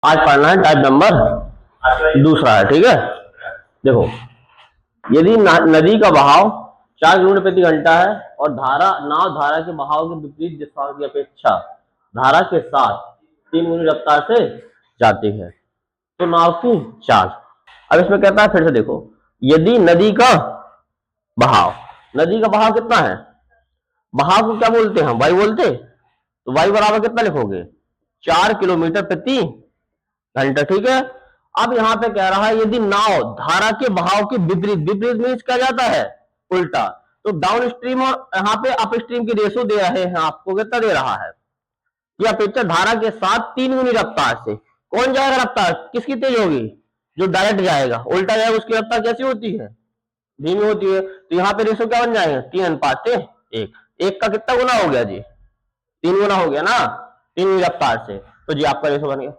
आज पढ़ना है टाइप नंबर दूसरा है। ठीक है, देखो यदि नदी का बहाव 4 किलोमीटर प्रति घंटा है और नाव धारा के बहाव के विपरीत दिशाओं की अपेक्षा धारा के साथ 3 गुनी रफ्तार से जाती है तो नाव की चाल। अब इसमें कहता है, फिर से देखो, यदि नदी का बहाव कितना है, बहाव को क्या बोलते हैं, वायु बोलते, तो वायु बराबर कितना लिखोगे, 4 किलोमीटर प्रति घंटा। ठीक है, अब यहां पे कह रहा है यदि नाव धारा के बहाव के विपरीत मीन्स क्या जाता है, उल्टा, तो डाउन स्ट्रीम और यहाँ पे अप स्ट्रीम की रेशो दे रहे हैं आपको, कितना दे रहा है, कि अपेक्षा धारा के साथ 3 गुनी रफ्तार से। कौन जाएगा रफ्तार, किसकी तेज होगी, जो डायरेक्ट जाएगा, उल्टा जाएगा उसकी रफ्तार कैसी होती है, धीमी होती है। तो यहाँ पे रेशो क्या बन जाएगा, 3:1। एक का कितना गुना हो गया जी, 3 गुना हो गया ना, 3 गुनी रफ्तार से, तो जी आपका रेशो बन गया।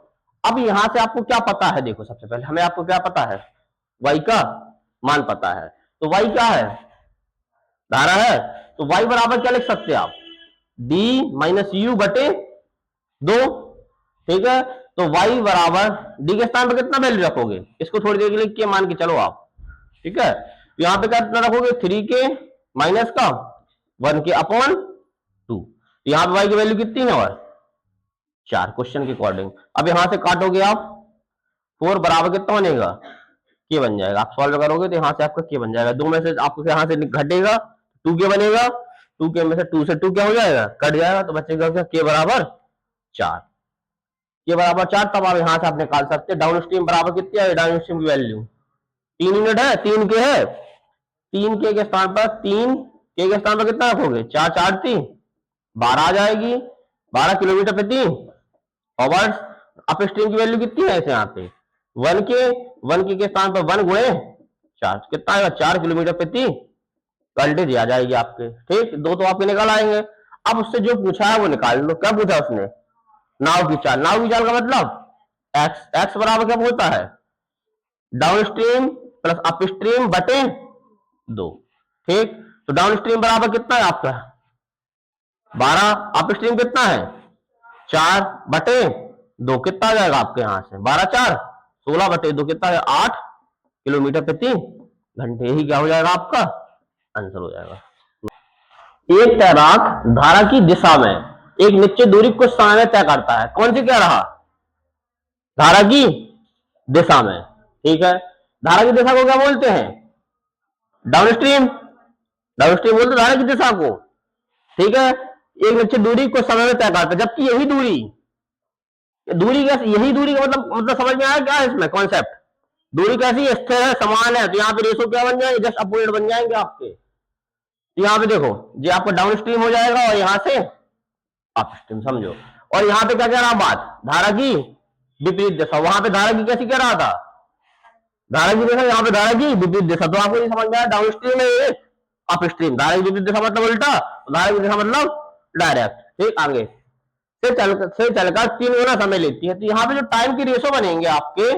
अब यहां से आपको क्या पता है, देखो सबसे पहले हमें आपको क्या पता है, y का मान पता है, तो y क्या है, धारा है, तो y बराबर क्या लिख सकते हैं आप, d-u/2। ठीक है, तो y बराबर d के स्थान पर कितना वैल्यू रखोगे, इसको थोड़ी देर के लिए के मान के चलो आप। ठीक है, तो यहां पे कितना रखोगे, 3 के माइनस का 1/2। यहां पे y की वैल्यू कितनी है, और 4 क्वेश्चन के अकॉर्डिंग। अब यहां से काटोगे आप, 4 बराबर कितना बनेगा, के बन जाएगा। आप सॉल्व करोगे तो यहां से आपका के बन जाएगा, 2 में से आपको यहां से घटेगा 2 के बनेगा, 2 के में से 2 से 2 क्या हो जाएगा, कट जाएगा, तो बचेगा क्या, के बराबर 4। के बराबर 4, तब आप यहां से आप निकाल सकते हैं डाउन स्ट्रीम बराबर कितनी है, डाउन स्ट्रीम की वैल्यू 3 यूनिट है, 3 के है, 3 के स्थान पर 3 के स्थान पर कितना रखोगे, 4 4 3 12 आ जाएगी, 12 किलोमीटर प्रति। और अप स्ट्रीम की वैल्यू कितनी है यहाँ पे, 1 के स्थान पर 1 गुणे 4 कितना आएगा, 4 किलोमीटर प्रति घंटे आ जाएगी आपके। ठीक, दो तो आपके निकल आएंगे। अब उससे जो पूछा है वो निकाल लो, क्या पूछा उसने, नाव की चाल। नाव की चाल का मतलब एक्स बराबर क्या होता है, down stream plus up stream बटे 2। ठीक, तो डाउन स्ट्रीम बराबर कितना है आपका 12, अप स्ट्रीम कितना है 4/2, कितना आ जाएगा आपके यहां से, 12×4 16/2 कितना है, 8 किलोमीटर प्रति घंटे। यही क्या हो जाएगा, आपका आंसर हो जाएगा। एक तैराक धारा की दिशा में एक निश्चित दूरी कुछ समय में तय करता है, कौन सी कह रहा, धारा की दिशा में। ठीक है, धारा की दिशा को क्या बोलते हैं, डाउन स्ट्रीम बोलते धारा की दिशा को। ठीक है, एक निश्चित दूरी को समय में तय करता है, जबकि यही दूरी कैसी, यही दूरी का मतलब समझ में आया क्या है इसमें कॉन्सेप्ट, दूरी कैसी है, स्थिर है, समान है, तो यहाँ पे रेशो क्या बन जाएंगे, जस्ट अपोजिट बन जाएंगे आपके। तो यहाँ पे देखो ये आपका डाउन स्ट्रीम हो जाएगा और यहाँ से अप स्ट्रीम, समझो। और यहाँ पे क्या कह रहा बात, धारा की विपरीत दिशा, वहां पे धारा की कैसी कह रहा था, धारा की दिशा, यहाँ पे धारा की विपरीत दिशा। तो आपको ये समझ में आया, डाउन स्ट्रीम है, अप स्ट्रीम, धारा की विपरीत दिशा मतलब उल्टा, धारा की दिशा मतलब डायरेक्ट। ठीक, आगे से चलकर 3 गुना समय लेती है। तो यहाँ पे जो टाइम की रेशो बनेंगे आपके,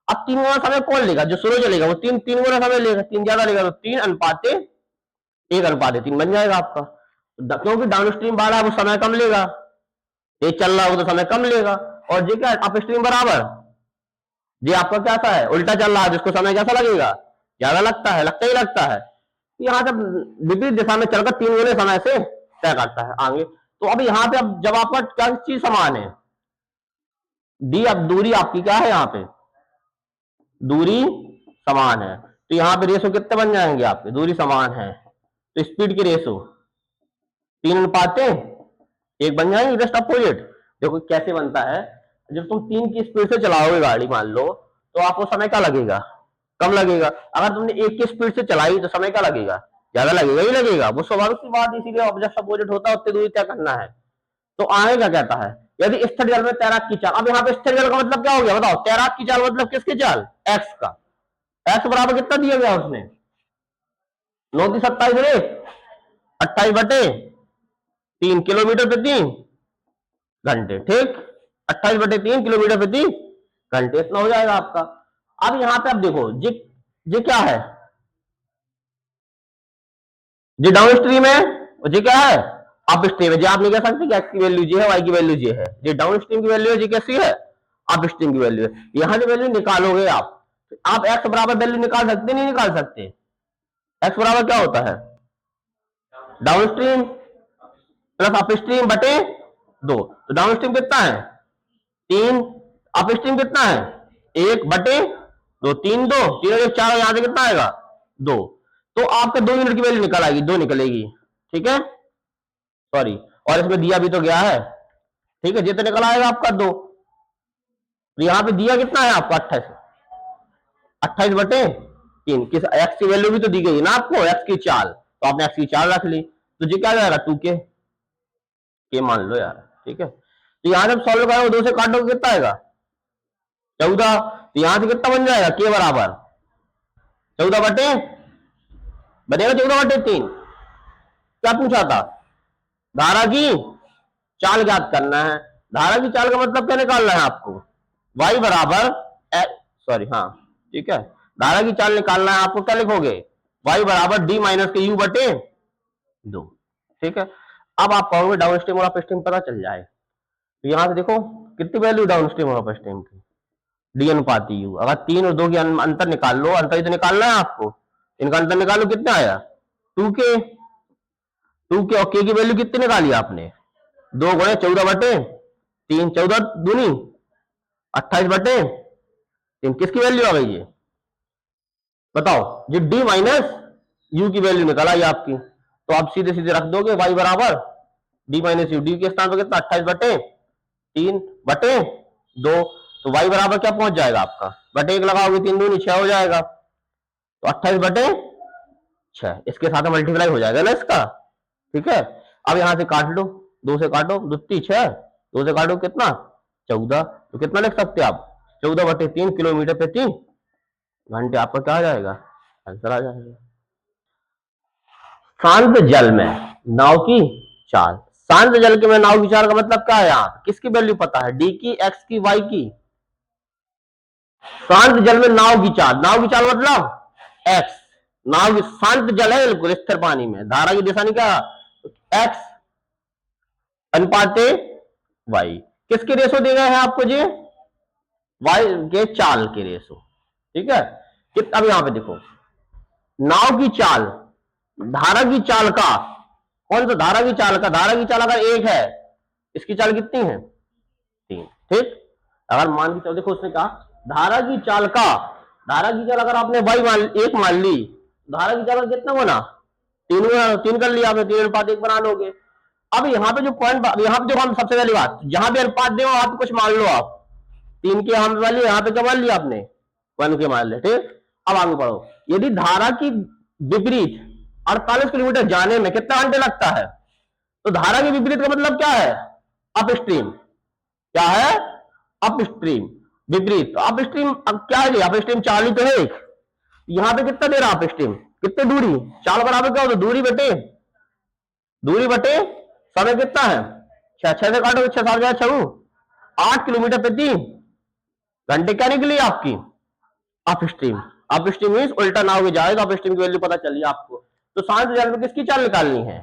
अब 3 गुना समय कौन लेगा, जो स्लो चलेगा वो 3 गुना समय लेगा, 3 ज्यादा लेगा तो 3:1:3 बन जाएगा आपका। क्योंकि डाउन स्ट्रीम बाढ़ है वो समय कम लेगा, तेज चल रहा हो तो समय कम लेगा, और जी क्या अप स्ट्रीम बराबर जी आपका क्या सा है, उल्टा चल रहा है, जिसको समय कैसा लगेगा, ज्यादा लगता है, लगता ही लगता है। यहाँ जब विपरीत दिशा में चलकर 3 गुने समय से तय करता है आगे। तो अब यहाँ पे अब जब आपका क्या चीज समान है, डी, अब दूरी आपकी क्या है, यहाँ पे दूरी समान है, तो यहाँ पे रेशो कितने बन जाएंगे आपके, दूरी समान है तो स्पीड की रेशो 3:1 बन जाएंगे, जस्ट अपोजिट। देखो कैसे बनता है, जब तुम 3 की स्पीड से चलाओगे गाड़ी मान लो, तो आपको समय क्या लगेगा, कम लगेगा। अगर तुमने 1 की स्पीड से चलाई तो समय क्या लगेगा, ज्यादा लगेगा ही लगेगा, वो स्वाभाविक सी बात, इसीलिए ऑब्जेक्ट अपोजिट होता है, उतनी दूरी तय करना है। तो आगे क्या कहता है, यदि स्थिर जल में तैराक की चाल, अब यहाँ पे स्थिर जल का मतलब क्या हो गया बताओ, तैराक की चाल मतलब किसकी चाल, एक्स का, एक्स बराबर कितना दिया गया उसने, 9×27=28/3 किलोमीटर प्रति घंटे। ठीक, 28/3 किलोमीटर प्रति घंटे, इतना हो जाएगा आपका। अब यहाँ पे आप देखो जी क्या है, जी डाउन स्ट्रीम है, और जी क्या है, अप स्ट्रीम है। जी आप नहीं कह सकते कि एक्स की वैल्यू जी है, वाई की वैल्यू जी है, जी डाउन स्ट्रीम की वैल्यू है, जी कैसी है, अप स्ट्रीम की वैल्यू है। यहां जो वैल्यू निकालोगे आप एक्स बराबर वैल्यू निकाल सकते नहीं निकाल सकते? एक्स बराबर क्या होता है? Down stream plus up stream बटे 2। तो डाउन स्ट्रीम कितना है? 3। अप स्ट्रीम कितना है? 1 बटे 2। 3 2 3 और 4, यहां से कितना आएगा? 2। तो आपका 2 यूनिट की वैल्यू निकल आएगी, 2 निकलेगी। ठीक है, सॉरी, और इसमें दिया भी तो गया है। ठीक है, जितना निकल आएगा आपका 2। तो यहां पे दिया कितना है आपका? 28। 28 बटे 3। किस एक्स की वैल्यू भी तो दी गई है ना आपको, एक्स की चाल, तो आपने एक्स की चाल रख ली, तो जी क्या जाएगा? 2 के मान लो यार। ठीक है, तो यहां जब सॉल्व करोगे 2 से काटोगे कितना आएगा? 14। तो यहां से कितना बन जाएगा? के बराबर 14 बटे बनेगा 14/3। क्या पूछा था? धारा की चाल ज्ञात करना है। धारा की चाल का मतलब क्या निकालना है आपको? y बराबर, सॉरी, हाँ ठीक है, धारा की चाल निकालना है आपको। क्या लिखोगे? y बराबर d माइनस के u बटे 2। ठीक है, अब आप कहोगे डाउन स्ट्रीम और अप स्ट्रीम पता चल जाए, तो यहां से देखो कितनी वैल्यू डाउन स्ट्रीम और अप स्ट्रीम की, डी अनुपाती यू। अगर 3 और 2 की अंतर निकाल लो, अंतर ही तो निकालना है आपको, इनका अंतर निकालो, कितना आया? 2 के। 2 के और के की वैल्यू कितनी निकाली आपने? 2 गुणे 14/3, 14 दूनी 28/3। किसकी वैल्यू आ गई है बताओ? जो डी माइनस यू की वैल्यू निकल आई आपकी। तो आप सीधे सीधे रख दोगे y बराबर डी माइनस यू। डी के स्थान पर कितना? 28/3/2। तो y बराबर क्या पहुंच जाएगा आपका? बटे 1 लगाओगे, 3 दूनी 6 हो जाएगा, तो 28/6 इसके साथ मल्टीप्लाई हो जाएगा ना इसका। ठीक है, अब यहां से काट लो, 2 से काटो, 2 6, 2 से काटो कितना? 14। तो कितना लिख सकते हैं आप? 14/3 किलोमीटर प्रति घंटे। आपका क्या आ जाएगा? आंसर आ जाएगा। शांत जल में नाव की चाल। शांत जल के में नाव की चाल का मतलब क्या है? यहाँ किसकी वैल्यू पता है? डी की, एक्स की, वाई की? शांत जल में नाव की चाल, नाव की चाल मतलब एक्स। नाव शांत जल है बिल्कुल, स्थिर पानी में, धारा की दिशा नहीं क्या? एक्स अनुपाते वाई। किसके रेशो दिए गए हैं आपको जी? वाई के चाल के रेशो। ठीक है, अब यहां पे देखो नाव की चाल, धारा की चाल का, कौन सा धारा की चाल का? धारा की चाल अगर 1 है, इसकी चाल कितनी है? 3। ठीक, अगर मान के चलो, देखो उसने कहा धारा की चाल का, धारा की चाल अगर आपने वाई 1 मान ली, धारा की चाल कितना बना? 3 कर लिया आपने, 3:1 बना लोगे। अब यहाँ पे जो पॉइंट, यहाँ पे जो हम सबसे पहली बात, जहां भी अनुपात दे वहां पे कुछ मान लो आप। 3 के हम मान लिया, यहाँ पे क्या मान लिया आपने? 1 के मान लिया। ठीक, अब आगे बढ़ो। यदि धारा की विपरीत 48 किलोमीटर जाने में कितना घंटे लगता है, तो धारा के विपरीत का मतलब क्या है? Up stream. क्या है? Up stream. विपरीत, तो अप स्ट्रीम अब क्या है? अप स्ट्रीम चाल ही तो है। यहां पे कितना दे रहा अप स्ट्रीम? कितने दूरी? चाल बराबर क्या होता? दूरी बटे समय कितना है? 6 से काटो, 6 7 6 8 किलोमीटर प्रति घंटे क्या निकली आपकी? Up stream. Up stream means उल्टा नाव में जाएगा। अप स्ट्रीम की वैल्यू पता चली आपको। तो शांत जल में किसकी चाल निकालनी है?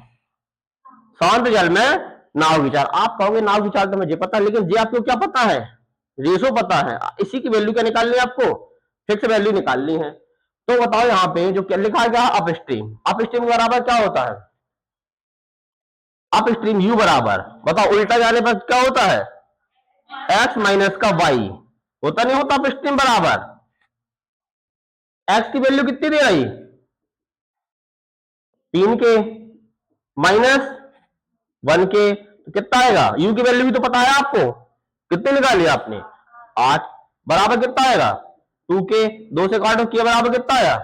शांत जल में नाव की चाल। आप कहोगे नाव की चाल तो मुझे पता है, लेकिन जी आपको क्या पता है? रेशो पता है, इसी की वैल्यू क्या निकालनी है आपको? फिक्स वैल्यू निकालनी है। तो बताओ यहाँ पे जो क्या लिखा गया? Up stream. अप स्ट्रीम बराबर क्या होता है? अप स्ट्रीम यू बराबर, बताओ उल्टा जाने पर क्या होता है? एक्स माइनस का वाई। होता नहीं होता? अप स्ट्रीम बराबर एक्स की वैल्यू कितनी दे रही? 3 के माइनस 1 के, तो कितना आएगा? यू की वैल्यू भी तो पता है आपको, कितने निकाली आपने? 8 बराबर कितना आएगा? 2 के। 2 से काटो, के बराबर कितना आया?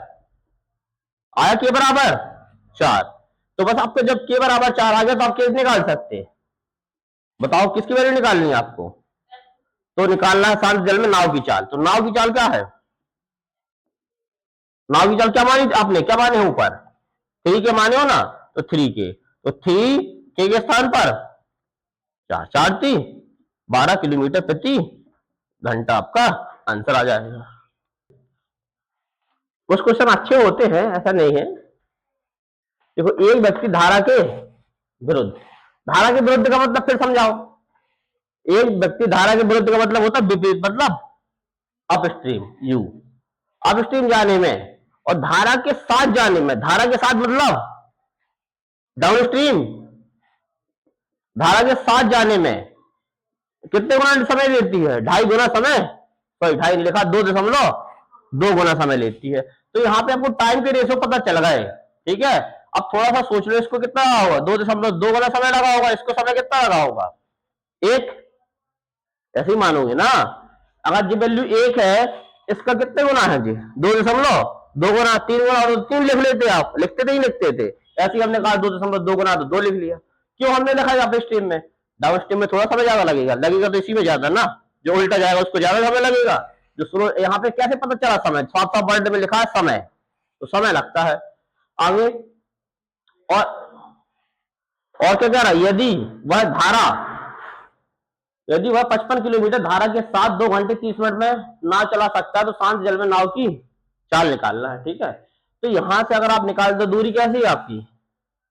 आया के बराबर 4। तो बस आपको जब के बराबर 4 आ गया तो आप के निकाल सकते हैं। बताओ किसकी वैल्यू निकालनी है आपको? तो निकालना है शांत जल में नाव की चाल। तो नाव की चाल क्या है? नाव की चाल क्या मानी आपने? क्या माने ऊपर? 3 के माने हो ना, तो 3 के। तो 3 के स्थान पर 4 4 थी 12 किलोमीटर प्रति घंटा आपका आंसर आ जाएगा। कुछ क्वेश्चन अच्छे होते हैं, ऐसा नहीं है। देखो, एक व्यक्ति धारा के विरुद्ध, धारा के विरुद्ध का मतलब फिर समझाओ। एक व्यक्ति धारा के विरुद्ध का मतलब होता है विपरीत, मतलब अपस्ट्रीम यू, अपस्ट्रीम जाने में, और धारा के साथ जाने में, धारा के साथ मतलब डाउनस्ट्रीम, धारा के साथ जाने में कितने गुना समय लेती है, 2.5 गुना समय, सॉरी 2.5 नहीं लिखा, 2.2 गुना समय लेती है। तो यहाँ पे आपको टाइम के रेशो पता चल गए, ठीक है। अब थोड़ा सा सोच लो, इसको कितना लगा होगा, 2.2 गुना समय लगा होगा, इसको समय कितना लगा होगा, 1, ऐसे ही मानोगे ना। अगर जी वैल्यू 1 है, इसका कितने गुना है जी, 2.2 गुना, 3 गुना, और 3 लिख लेते आप, लिखते थे ही लिखते थे, ऐसे ही हमने कहा 2.2 गुना, तो 2 लिख लिया। क्यों हमने लिखा है अप स्ट्रीम में, डाउन स्ट्रीम में थोड़ा समय ज्यादा लगेगा, लगेगा तो इसी में ज्यादा ना, जो उल्टा जाएगा उसको ज्यादा समय लगेगा, जो स्लो, यहाँ पे कैसे पता चला समय, साफ साफ वर्ड में लिखा है समय, तो समय लगता है। आगे और क्या कह रहा है, यदि वह 55 किलोमीटर धारा के साथ 2 घंटे 30 मिनट में नाव चला सकता है, तो शांत जल में नाव की चाल निकालना है, ठीक है। तो यहां से अगर आप निकाल दो, दूरी कैसी है आपकी,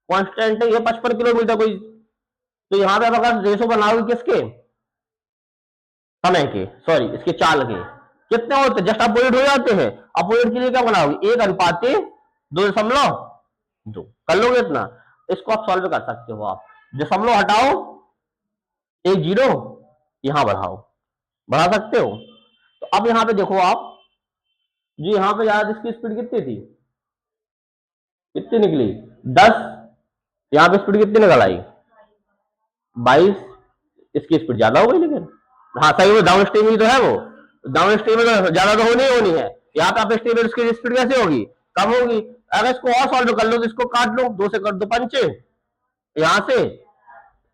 कांस्टेंट है, ये 55 किलोमीटर कोई, तो यहाँ पे आप अगर रेशो बनाओगे किसके, समय के, सॉरी इसके चाल के, कितने होते, जस्ट अपोजिट हो जाते हैं। अपोजिट के लिए क्या बनाओगे, 1:2.2 कर लोगे इतना, इसको आप सॉल्व कर सकते हो। आप दशमलव हटाओ, 1 0, यहां बढ़ाओ, बढ़ा सकते हो। तो अब यहां पे देखो आप जी, यहां पे ज्यादा इसकी स्पीड कितनी थी, कितनी निकली 10, यहां पे स्पीड कितनी निकल आई 22, इसकी स्पीड ज्यादा हो गई, लेकिन हाँ सही है, डाउन स्ट्रीम ही तो है वो, डाउन स्ट्रीम में तो ज्यादा तो होनी है, यहाँ पे आप स्ट्रीम में उसकी स्पीड कैसे होगी, कम होगी। अगर इसको और सॉल्व कर लो तो इसको काट लो, 2 से कर दो 5, यहां से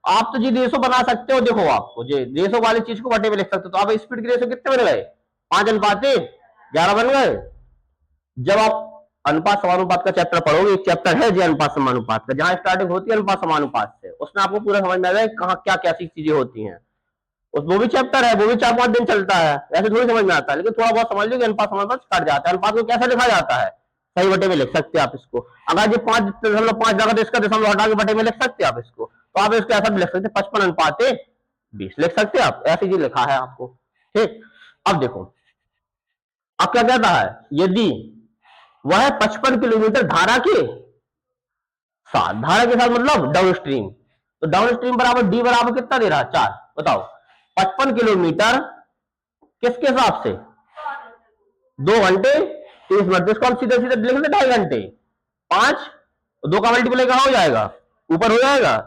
आप तो जी रेशो बना सकते हो, देखो आपको जी रेशो वाली चीज को बटे में लिख सकते हो, तो आप स्पीड के रेशो कितने बन गए, 5:11 बन गए। जब आप अनुपात समानुपात का चैप्टर पढ़ोगे, एक चैप्टर है जी अनुपात समानुपात का, जहां स्टार्टिंग होती है अनुपात समानुपात से, उसमें आपको पूरा समझ में आ जाएगा कहाँ क्या कैसी चीजें होती हैं, वो भी चैप्टर है, वो भी 4-5 दिन चलता है, ऐसे थोड़ी समझ में आता है, लेकिन थोड़ा बहुत समझ लो कि अनुपात समानुपात कट जाता है। अनुपात को कैसे लिखा जाता है, सही बटे में लिख सकते हैं आप इसको, अगर ये 5.5 लगा तो इसका दशमलव हटा के बटे में लिख सकते हैं आप इसको, तो आप इसको ऐसा भी लिख सकते हैं 55:20 लिख सकते हैं आप, ऐसी चीज लिखा है आपको, ठीक। अब देखो अब क्या कहता है, यदि वह 55 किलोमीटर धारा के साथ, धारा के साथ मतलब डाउन स्ट्रीम, तो डाउन स्ट्रीम बराबर डी बराबर कितना दे रहा है 4, बताओ 55 किलोमीटर किसके हिसाब से, 2 घंटे 30 मिनट, इसको हम सीधे सीधे लिख लेते 2.5 घंटे, 5, 2 का मल्टीप्लाई कहां हो जाएगा, ऊपर हो जाएगा,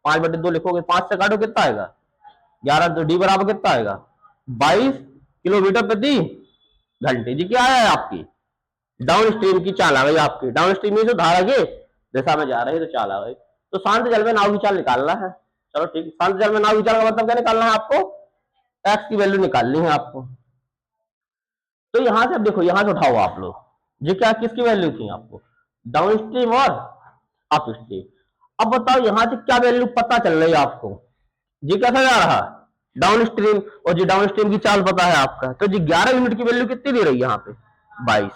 5/2 लिखोगे, 5 से काटो कितना आएगा 11, तो डी बराबर कितना आएगा 22 किलोमीटर प्रति घंटे। जी क्या है आपकी डाउन स्ट्रीम की चाल आ गई, आपकी डाउन स्ट्रीम में जो धारा के दिशा में जा रही है तो चाल आ गई। तो शांत जल में नाव की चाल निकालना है, चलो ठीक, शांत जल में नाव की चाल का मतलब क्या निकालना है आपको, एक्स की वैल्यू निकालनी है आपको। तो यहां से अब देखो, यहां से उठाओ आप लोग, जी क्या किसकी वैल्यू थी आपको, डाउन स्ट्रीम और अप स्ट्रीम। अब बताओ यहां से क्या वैल्यू पता चल रही है आपको, जी कैसा जा रहा डाउन स्ट्रीम, और जी डाउन स्ट्रीम की चाल पता है आपका, तो जी 11 यूनिट की वैल्यू कितनी दे रही है यहाँ पे 22,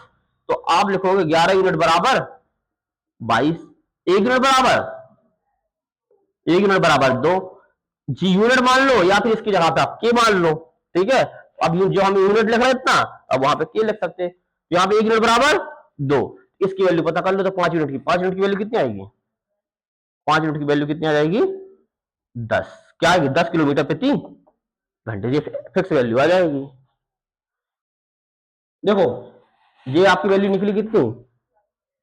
तो आप लिखोगे 11 यूनिट बराबर 22, 1 यूनिट बराबर 1 यूनिट बराबर 2, जी यूनिट मान लो या फिर इसकी जगह पे आप के मान लो, ठीक है। अब जो हम यूनिट लिख रहे हैं इतना, अब वहां पे के लिख सकते हैं, यहाँ पे 1 यूनिट बराबर 2, इसकी वैल्यू पता कर लो, तो 5 यूनिट की, 5 यूनिट की वैल्यू कितनी आएगी, 5 यूनिट की वैल्यू कितनी आ जाएगी 10, क्या आएगी 10 किलोमीटर प्रति घंटे, ये फिक्स वैल्यू आ जाएगी। देखो ये आपकी वैल्यू निकली कितनी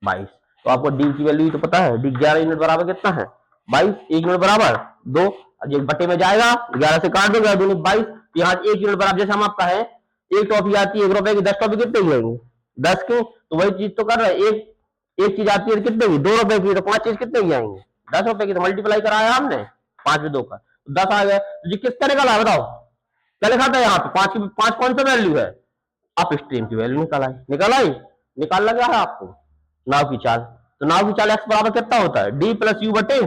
22, तो आपको डी की वैल्यू तो पता है, डी 11 यूनिट बराबर कितना है 22, 1 यूनिट बराबर 2, ये बटे में जाएगा 11 से काट दो, 2 22, यहाँ 1 यूनिट बराबर, जैसे हम आपका है एक टॉफी आती है 1 रुपए की, 10 टॉफी कितने की आएंगी 10 की, तो वही चीज तो कर रहा है, एक चीज आती है कितने की 2 रुपए की, तो 5 चीज कितने की आएंगी 10 रुपए की, तो मल्टीप्लाई कराया हमने 5 में 2 का, 10 आ गया, जी किसका निकला बताओ, क्या लिखा था यहाँ पे 5 की, 5 कौन सा वैल्यू है अप स्ट्रीम की वैल्यू निकल आई, निकालना क्या है आपको नाव की चाल, तो नाव की चाल एक्स बराबर कितना होता है डी प्लस यू बटे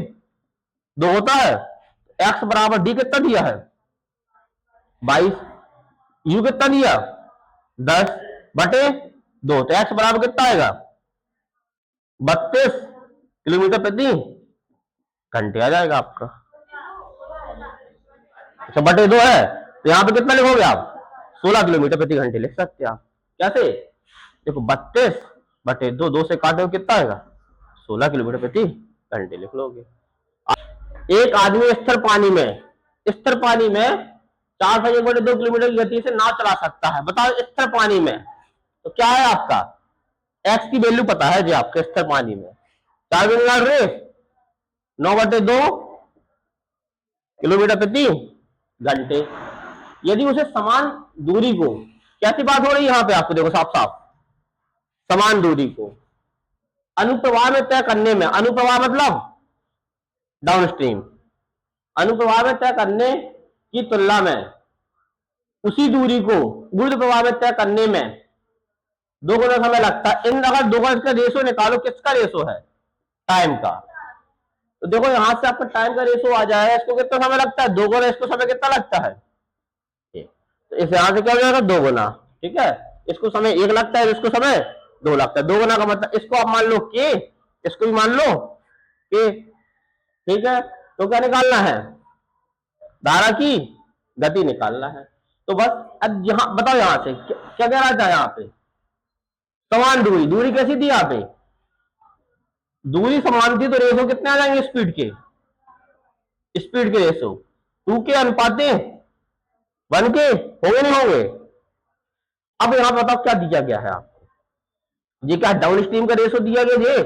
2 होता है, एक्स बराबर डी कितना दिया है 22, यू कितना दिया 10 बटे 2, तो एक्स बराबर कितना आएगा 32 किलोमीटर प्रति घंटे आ जाएगा आपका। अच्छा बटे 2 है तो यहाँ पे कितना लिखोगे आप? 16 किलोमीटर प्रति घंटे लिख सकते हैं आप। कैसे? देखो 32 बटे 2, 2 से काटो कितना आएगा? 16 किलोमीटर प्रति घंटे लिख लोगे। एक आदमी स्थिर पानी में 4 बटे 2 किलोमीटर की गति से नाव चला सकता है। बताओ स्थिर पानी में तो क्या है आपका? एक्स की वैल्यू पता है जी आपके स्थिर पानी में 4 9/2 किलोमीटर प्रति घंटे। यदि उसे समान दूरी को, कैसी बात हो रही है यहां पे आपको देखो साफ साफ, समान दूरी को अनुप्रवाह में तय करने में, अनुप्रवाह मतलब डाउनस्ट्रीम, अनुप्रवाह में तय करने की तुलना में उसी दूरी को ऊर्ध्व प्रवाह में तय करने में 2 गुना समय लगता है। इन अगर 2 का रेशो निकालो, किसका रेशो है? टाइम का। तो देखो यहां से आपका टाइम का रेशो आ जाएगा, इसको कितना समय लगता है? 2 गुना, इसको समय कितना लगता है? तो इस यहां से क्या हो जाएगा? 2 गुना। ठीक है, इसको समय 1 लगता है, इसको समय 2 लगता है। 2 गुना का मतलब इसको आप मान लो के, इसको भी मान लो के। ठीक है, तो क्या निकालना है? धारा की गति निकालना है। तो बस अब यहां बताओ, यहां से क्या कह रहा था? यहां पे समान दूरी, दूरी कैसी थी? यहाँ पे दूरी समान थी तो रेशो कितने आ जाएंगे? स्पीड के रेशो 2 के अनुपाते 1 के होंगे नहीं होंगे? अब यहां बताओ क्या दिया गया है आपको? ये क्या डाउन स्ट्रीम का रेशो दिया गया, ये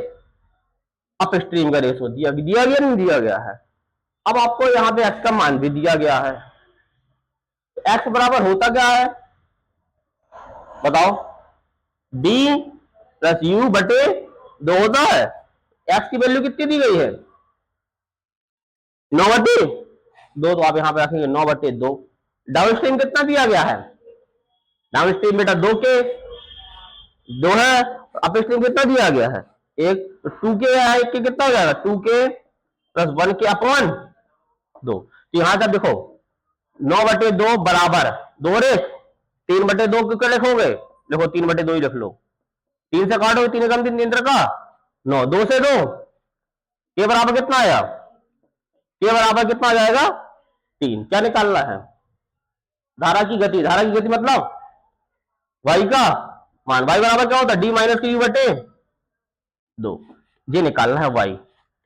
अप स्ट्रीम का रेशो दिया गया नहीं दिया गया है। अब आपको यहां पे एक्स का मान भी दिया गया है। एक्स बराबर होता क्या है बताओ? डी प्लस यू बटे 2 होता है। एक्स की वैल्यू कितनी दी गई है? 9/2। तो आप यहां पे रखेंगे 9/2। डाउन स्ट्रीम कितना दिया गया है? डाउन स्ट्रीम बेटा 2 के 2 है। अप स्ट्रीम कितना दिया गया है? 1। तो 2 के है, 1 के कितना हो जाएगा? 2 के प्लस 1 के अपॉन 2। तो यहां से देखो 9/2 बराबर 2 रेख 3/2 क्यों लिखोगे? देखो 3/2 ही लिख लो। 3 से काटो, 3 कम 3 का 9, 2 से 2 के बराबर कितना आया? के बराबर कितना आ जाएगा? 3। क्या निकालना है? धारा की गति। धारा की गति मतलब वाई का मान। वाई बराबर क्या होता है? डी माइनस क्यू बटे 2। ये निकालना है वाई।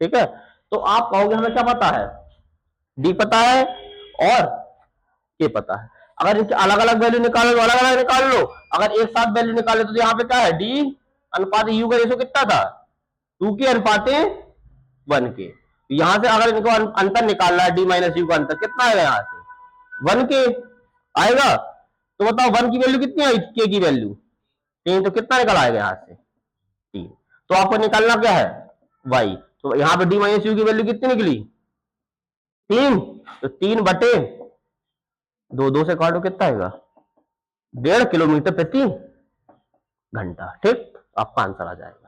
ठीक है, तो आप कहोगे हमें क्या पता है? डी पता है और के पता है। अगर इनके अलग अलग वैल्यू निकालो तो अलग अलग निकाल लो, अगर एक साथ वैल्यू निकाले तो यहाँ पे क्या है? डी अनुपात यू का रेशो कितना था? 2 के अनुपात 1 के। यहां से अगर इनको अंतर निकालना है, डी माइनस यू का अंतर कितना आएगा? यहां से 1 के आएगा। तो बताओ 1 की वैल्यू कितनी आई? के की वैल्यू 3। तो कितना निकल आएगा यहां से? 3। तो आपको निकालना क्या है? y। तो यहां पे डी माइनस यू की वैल्यू कितनी निकली? 3। तो 3/2, 2 से काटो कितना आएगा? 1.5 किलोमीटर प्रति घंटा। ठीक, आपका आंसर आ जाएगा।